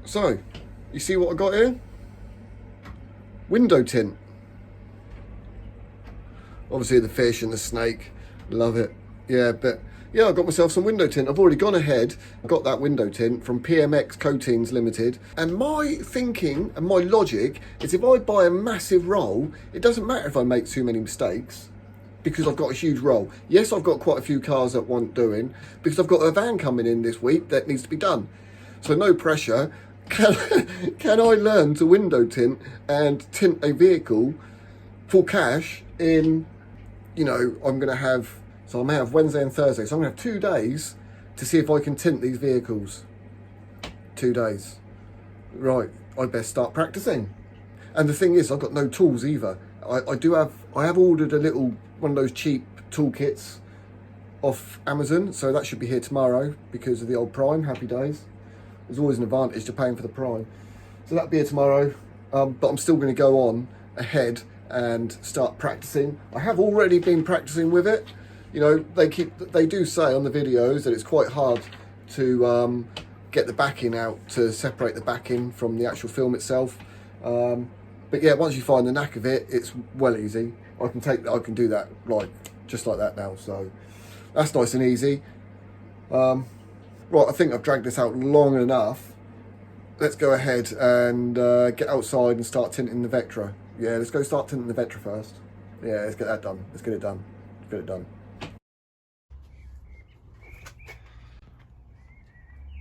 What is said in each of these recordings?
So, you see what I got here? Window tint. Obviously the fish and the snake, love it. Yeah, but yeah, I got myself some window tint. I've already gone ahead, got that window tint from PMX Coatings Limited. And my thinking and my logic is if I buy a massive roll, it doesn't matter if I make too many mistakes because I've got a huge roll. Yes, I've got quite a few cars that want doing because I've got a van coming in this week that needs to be done. So no pressure. Can I learn to window tint and tint a vehicle for cash in, you know, I'm going to have, so I may have Wednesday and Thursday, so I'm going to have 2 days to see if I can tint these vehicles. 2 days. Right, I best start practicing. And the thing is, I've got no tools either. I have ordered a little, one of those cheap toolkits off Amazon, so that should be here tomorrow because of the old Prime, happy days. There's always an advantage to paying for the Prime. So that'll be here tomorrow, but I'm still going to go on ahead and start practicing. I have already been practicing with it. You know, they do say on the videos that it's quite hard to get the backing out, to separate the backing from the actual film itself. But yeah, once you find the knack of it, it's well easy. I can do that like just like that now. So that's nice and easy. Right, I think I've dragged this out long enough. Let's go ahead and get outside and start tinting the Vectra. Yeah, let's go start tinting the Vectra first. Yeah, let's get that done. Let's get it done. Let's get it done.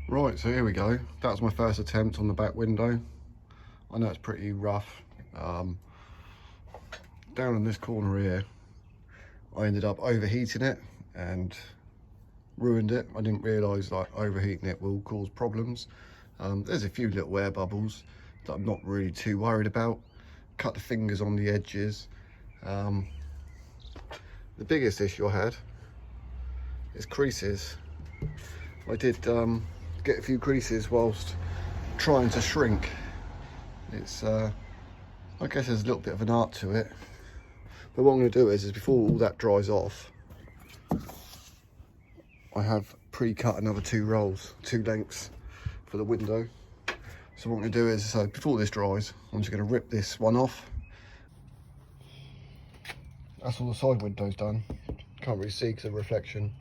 Right, so here we go. That was my first attempt on the back window. I know it's pretty rough. Down in this corner here, I ended up overheating it and ruined it. I didn't realise like overheating it will cause problems. There's a few little air bubbles that I'm not really too worried about. Cut the fingers on the edges. The biggest issue I had is creases. I did get a few creases whilst trying to shrink. It's I guess there's a little bit of an art to it, but what I'm going to do is before all that dries off, I have pre-cut another 2 rolls, 2 lengths for the window. So what I'm going to do is, so before this dries, I'm just going to rip this one off. That's all the side windows done. Can't really see because of the reflection.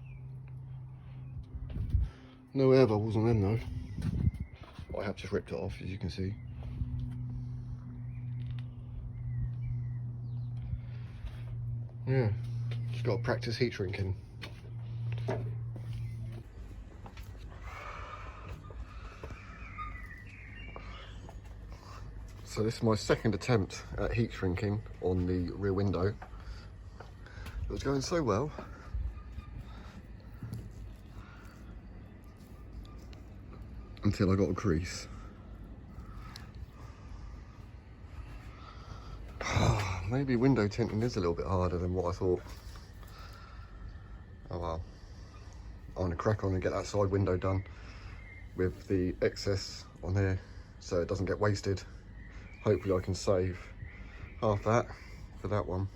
No air bubbles on them though. I have just ripped it off, as you can see. Yeah, just got to practice heat shrinking. So this is my second attempt at heat shrinking on the rear window. It was going so well. Until I got a crease. Maybe window tinting is a little bit harder than what I thought. Oh well. I'm gonna crack on and get that side window done with the excess on here so it doesn't get wasted. Hopefully I can save half that for that one.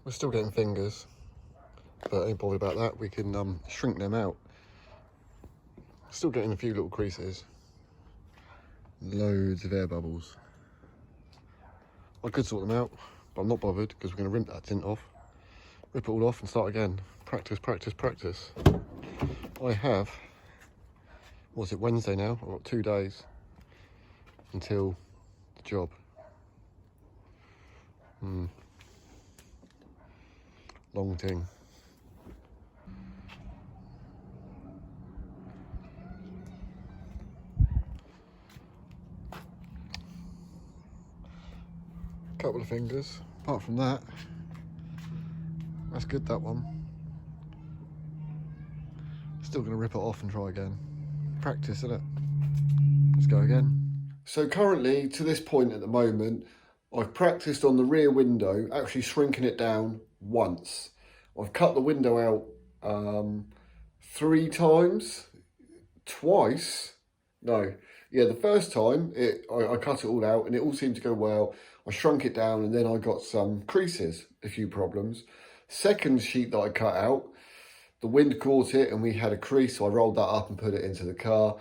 We're still getting fingers, but ain't bothered about that. We can shrink them out. Still getting a few little creases. Loads of air bubbles. I could sort them out, but I'm not bothered because we're going to rinse that tint off, rip it all off and start again. Practice, practice, practice. I have, what's it, Wednesday now? I've got 2 days until the job. Long thing. Couple of fingers. Apart from that, that's good, that one. Still gonna rip it off and try again. Practice, isn't it? Let's go again. So currently, to this point at the moment, I've practiced on the rear window, actually shrinking it down once. I've cut the window out 3 times, twice. No, Yeah, the first time I cut it all out and it all seemed to go well. I shrunk it down and then I got some creases, a few problems. Second sheet that I cut out, the wind caught it and we had a crease, so I rolled that up and put it into the car.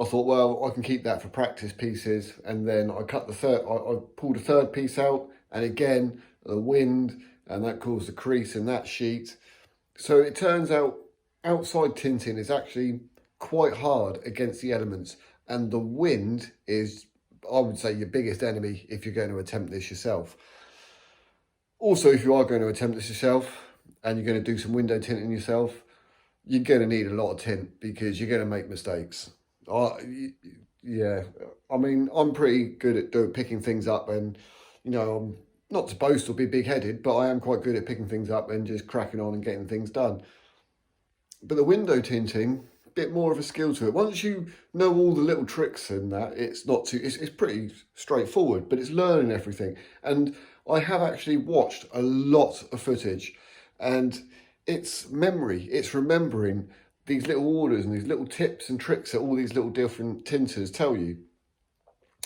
I thought, well, I can keep that for practice pieces. And then I cut the third, I pulled a third piece out, and again, the wind, and that caused a crease in that sheet. So it turns out outside tinting is actually quite hard against the elements, and the wind is, I would say, your biggest enemy if you're going to attempt this yourself. Also, if you are going to attempt this yourself and you're going to do some window tinting yourself, you're going to need a lot of tint because you're going to make mistakes. Yeah, I mean, I'm pretty good at picking things up, and you know, I'm not supposed to be big-headed, but I am quite good at picking things up and just cracking on and getting things done. But the window tinting, a bit more of a skill to it. Once you know all the little tricks in that, it's not too, it's pretty straightforward, but it's learning everything. And I have actually watched a lot of footage, and it's memory, it's remembering these little orders and these little tips and tricks that all these little different tinters tell you.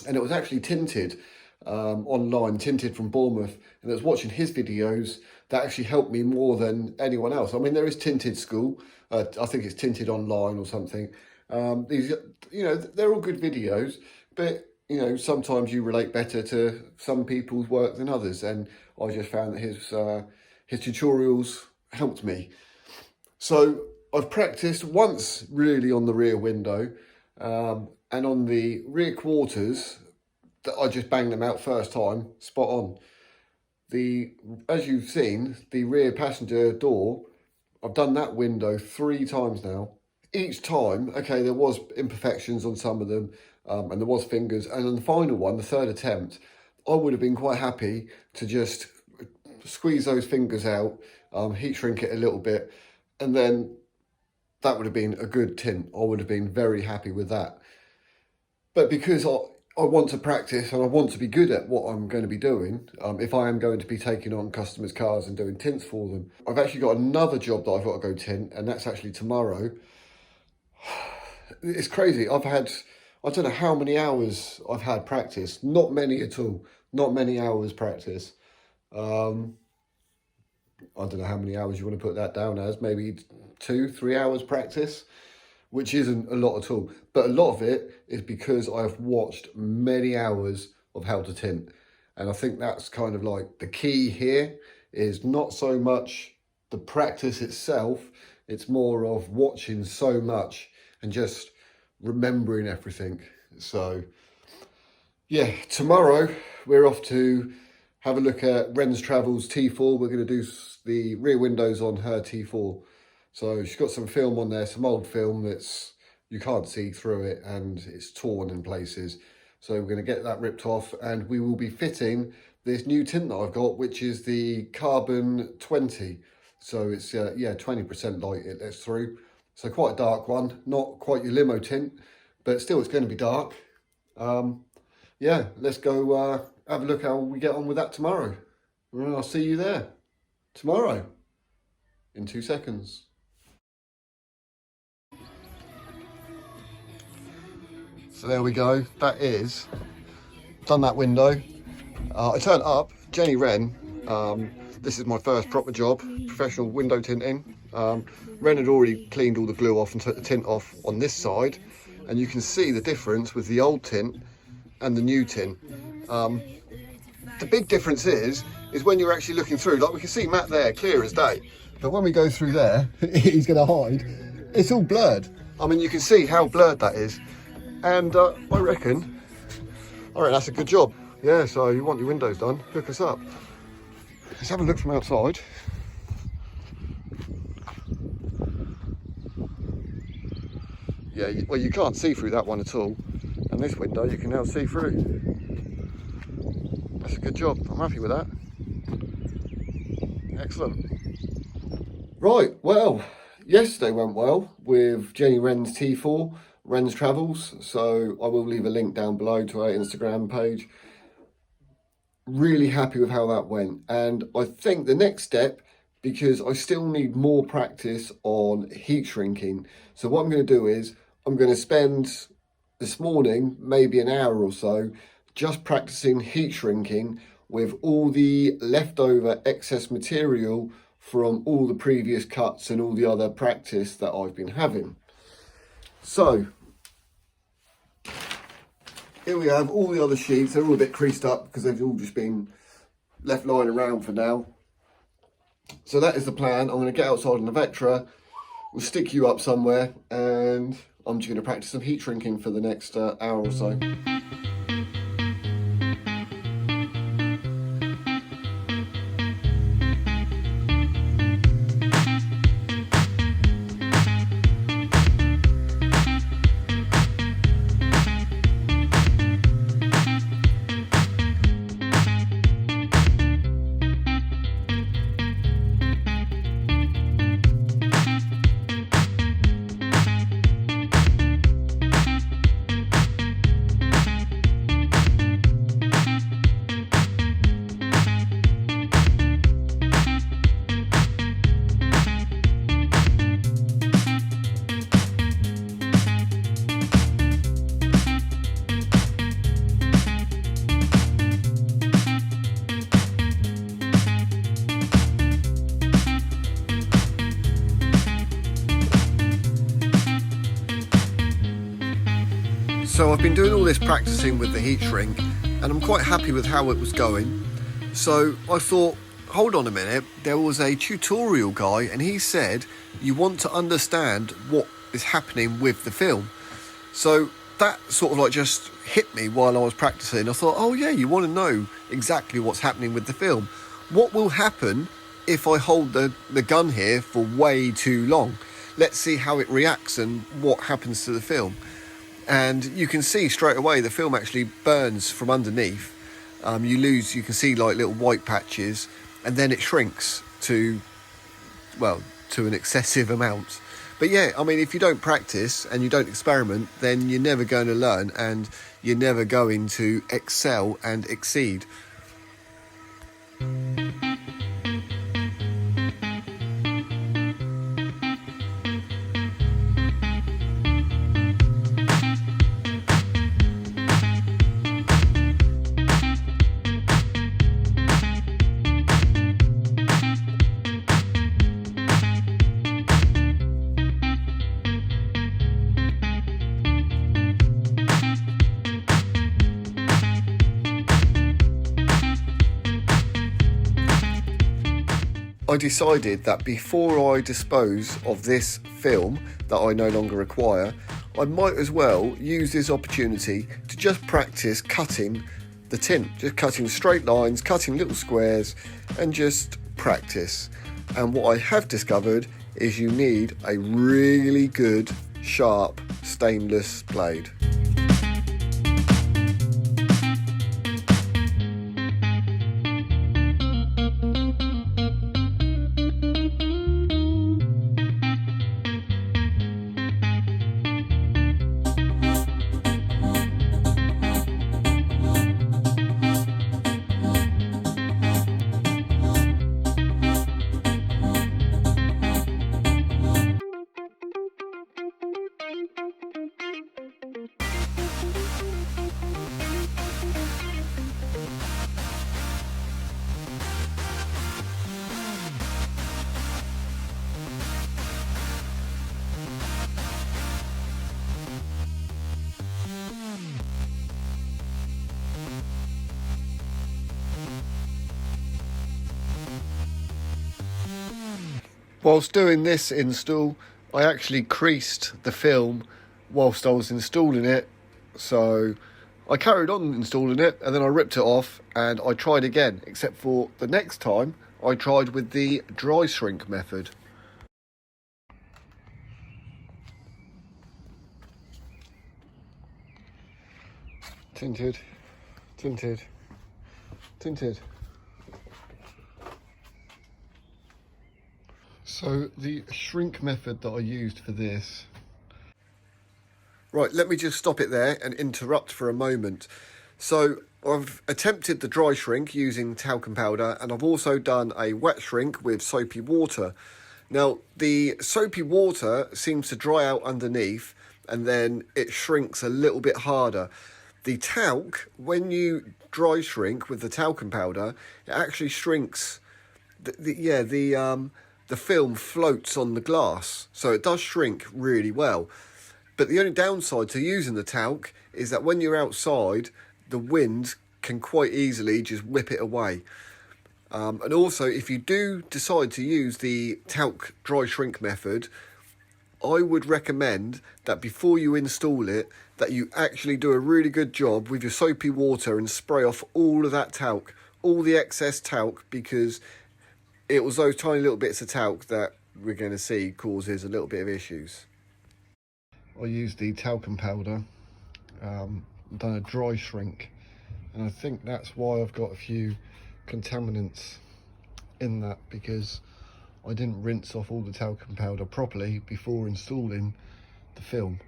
And it was actually tinted online, tinted from Bournemouth, and I was watching his videos that actually helped me more than anyone else. I mean, there is tinted school, I think it's tinted online or something. These, you know, they're all good videos, but you know, sometimes you relate better to some people's work than others, and I just found that his tutorials helped me. So I've practiced once really on the rear window, and on the rear quarters, that I just banged them out first time, spot on. As you've seen, the rear passenger door, I've done that window 3 times now. Each time, okay, there was imperfections on some of them, and there was fingers, and on the final one, the third attempt, I would have been quite happy to just squeeze those fingers out, heat shrink it a little bit, and then that would have been a good tint. I would have been very happy with that. But because I want to practice and I want to be good at what I'm going to be doing, if I am going to be taking on customers' cars and doing tints for them, I've actually got another job that I've got to go tint, and that's actually tomorrow. It's crazy. I don't know how many hours I've had practice. Not many at all. Not many hours practice. I don't know how many hours you want to put that down as, maybe 2-3 hours practice, which isn't a lot at all. But a lot of it is because I've watched many hours of how to tint. And I think that's kind of like the key here, is not so much the practice itself, it's more of watching so much and just remembering everything. So yeah, tomorrow we're off to have a look at Ren's Travels T4. We're going to do the rear windows on her T4. So she's got some film on there, some old film that's, you can't see through it and it's torn in places. So we're going to get that ripped off, and we will be fitting this new tint that I've got, which is the Carbon 20. So it's, yeah, 20% light it lets through. So quite a dark one, not quite your limo tint, but still it's going to be dark. Yeah, let's go have a look how we get on with that tomorrow. And I'll see you there tomorrow in 2 seconds. So there we go, that is, done that window. I turned up, Jenny Wren, this is my first proper job, professional window tinting. Wren had already cleaned all the glue off and took the tint off on this side, and you can see the difference with the old tint and the new tint. The big difference is when you're actually looking through, like we can see Matt there, clear as day. But when we go through there, he's gonna hide, it's all blurred. I mean, you can see how blurred that is. And I reckon that's a good job. Yeah, so you want your windows done, hook us up. Let's have a look from outside. Yeah, well, you can't see through that one at all. And this window you can now see through. That's a good job, I'm happy with that. Excellent. Right, well, yesterday went well with Jenny Wren's T4. Ren's Travels, so I will leave a link down below to our Instagram page. Really happy with how that went, and I think the next step, because I still need more practice on heat shrinking, so what I'm going to do is I'm going to spend this morning, maybe an hour or so, just practicing heat shrinking with all the leftover excess material from all the previous cuts and all the other practice that I've been having. So here we have all the other sheets. They're all a bit creased up because they've all just been left lying around for now. So that is the plan. I'm going to get outside on the Vectra, we'll stick you up somewhere, and I'm just going to practice some heat shrinking for the next hour or so. So I've been doing all this practicing with the heat shrink, and I'm quite happy with how it was going. So I thought, hold on a minute, there was a tutorial guy and he said you want to understand what is happening with the film. So that sort of like just hit me while I was practicing. I thought, oh yeah, you want to know exactly what's happening with the film. What will happen if I hold the gun here for way too long? Let's see how it reacts and what happens to the film. And you can see straight away the film actually burns from underneath. You can see like little white patches, and then it shrinks to an excessive amount. But yeah, I mean, if you don't practice and you don't experiment, then you're never going to learn, and you're never going to excel and exceed. I decided that before I dispose of this film that I no longer require, I might as well use this opportunity to just practice cutting the tint, just cutting straight lines, cutting little squares, and just practice. And what I have discovered is you need a really good, sharp, stainless blade. Whilst doing this install, I actually creased the film whilst I was installing it. So I carried on installing it, and then I ripped it off and I tried again, except for the next time I tried with the dry shrink method. Tinted, tinted, tinted. So the shrink method that I used for this. Right, let me just stop it there and interrupt for a moment. So I've attempted the dry shrink using talcum powder, and I've also done a wet shrink with soapy water. Now the soapy water seems to dry out underneath, and then it shrinks a little bit harder. The talc, when you dry shrink with the talcum powder, it actually shrinks. The film floats on the glass, so it does shrink really well. But the only downside to using the talc is that when you're outside, the wind can quite easily just whip it away. And also, if you do decide to use the talc dry shrink method, I would recommend that before you install it, that you actually do a really good job with your soapy water and spray off all of that talc, all the excess talc, because it was those tiny little bits of talc that we're going to see causes a little bit of issues. I used the talcum powder, done a dry shrink, and I think that's why I've got a few contaminants in that, because I didn't rinse off all the talcum powder properly before installing the film.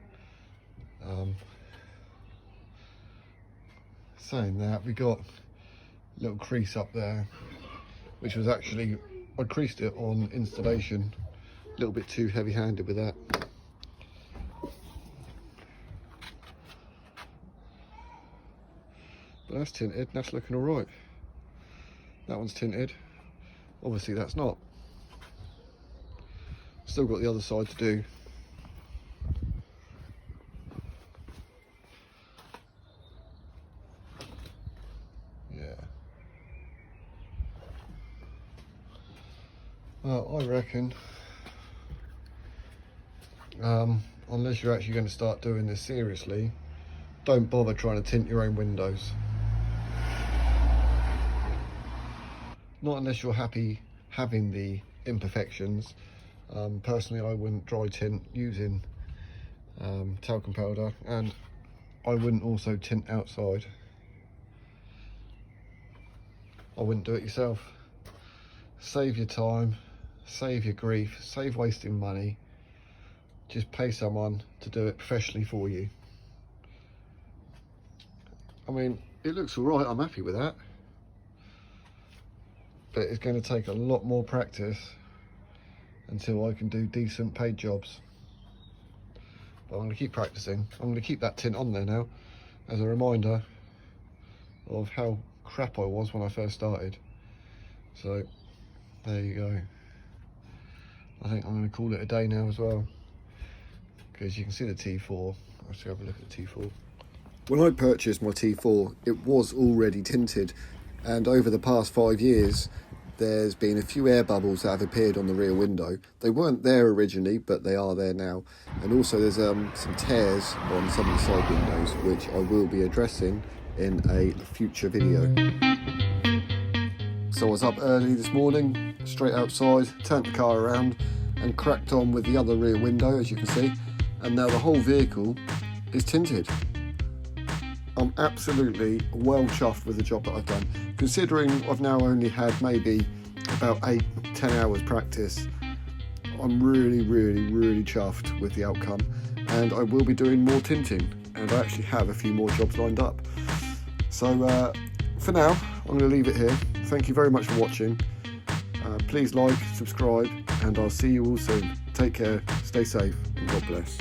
Saying that, we got a little crease up there, which was actually, I creased it on installation, a little bit too heavy-handed with that. But that's tinted, that's looking all right. That one's tinted, obviously that's not. Still got the other side to do. Yeah. Well, I reckon, unless you're actually going to start doing this seriously, don't bother trying to tint your own windows. Not unless you're happy having the imperfections. Personally, I wouldn't dry tint using talcum powder, and I wouldn't also tint outside. I wouldn't do it yourself. Save your time, save your grief, save wasting money. Just pay someone to do it professionally for you. I mean, it looks all right, I'm happy with that. But it's going to take a lot more practice until I can do decent paid jobs. But I'm going to keep practicing. I'm going to keep that tint on there now as a reminder of how crap I was when I first started. So there you go. I think I'm going to call it a day now as well, because you can see the T4. Let's have a look at the T4. When I purchased my T4, it was already tinted, and over the past 5 years there's been a few air bubbles that have appeared on the rear window. They weren't there originally, but they are there now. And also there's some tears on some of the side windows, which I will be addressing in a future video. So I was up early this morning, straight outside, turned the car around and cracked on with the other rear window, as you can see, and now the whole vehicle is tinted. I'm absolutely well chuffed with the job that I've done. Considering I've now only had maybe about 8-10 hours practice, I'm really chuffed with the outcome, and I will be doing more tinting, and I actually have a few more jobs lined up. So for now, I'm going to leave it here. Thank you very much for watching. Please like, subscribe, and I'll see you all soon. Take care, stay safe, and God bless.